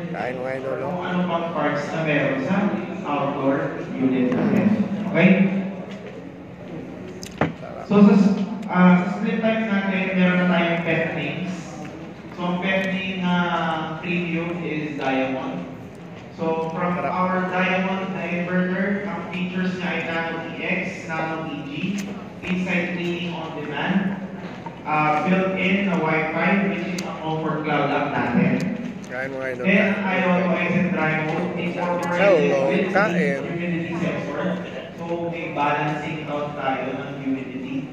Kain mga idol. kung ano pang parts na meron sa outdoor unit natin. Okay? So sa split type natin, meron na tayong pet names. So ang pet name na premium is Diamond. So from our Diamond inverter, ang features niya ay Nano EX, Nano EG, inside cleaning on demand, built-in na Wi-Fi, which is ang comfort cloud app natin. Kain mga idol. Then IOS and dry mode incorporated with humidity sensor. So may balancing out tayo ng humidity.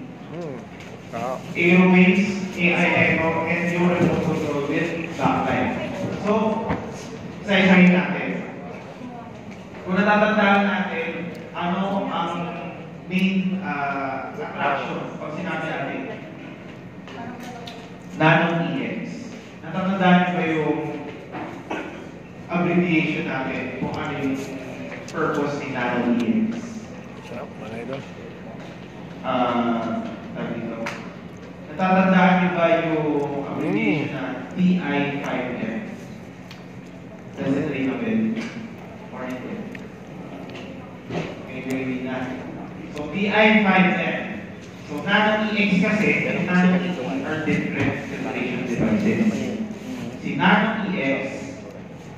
Airways, AI Echo, and yung remote control with backlight. So, isa-isahin natin. Kung natatandaan natin, ano ang main attraction pag sinabi natin Nano EX. Natatandaan niyo ba yung abbreviation natin kung ano yung purpose ni Nano EX? Sarap mga idol. Natatandaan niyo ba yung abbreviation na TI5M? Does it ring a bell? Or hindi? Maybe na. So, TI5M. So, Nano EX kasi, and Nano EX are different filtration devices. Si Nano EX,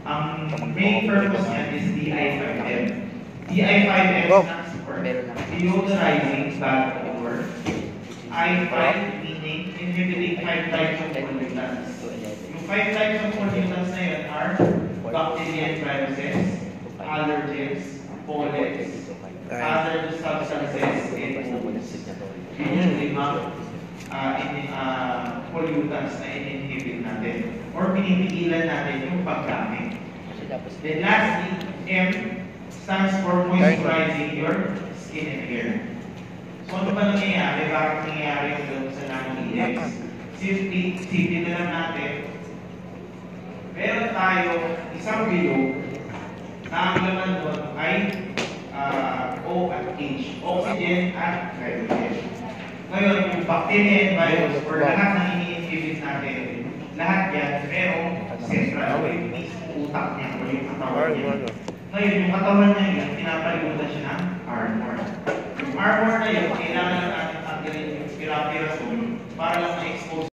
ang main purpose niya is TI5M. TI5M stands for deodorizing back over. I5 meaning inhibiting 5 types of pollutants. Yung 5 types of pollutants na yun are bacteria and viruses, allergens, pollens, other substances, and foods. Yun yung limang pollutants na in-inhibit natin or pinipigilan natin yung paggamit. Then lastly, M stands for moisturizing your skin and hair. So ano ba nangyayari? Bakit nangyayari yung gano'n sa Nano EX? Simple na lang natin. Meron tayo isang bilog na ang laman doon ay O at H. Oxygen at hydrogen. Ngayon, yung bacteria and virus or lahat na ini-inhibit natin, lahat yan merong central o yung mismo utak niya o yung katawan niya. Ngayon, yung katawan niya yun, pinapalimutan siya ng armor. Yung armor na yun, kailangan natin tanggalin yung pirapirazole para lang ma-expose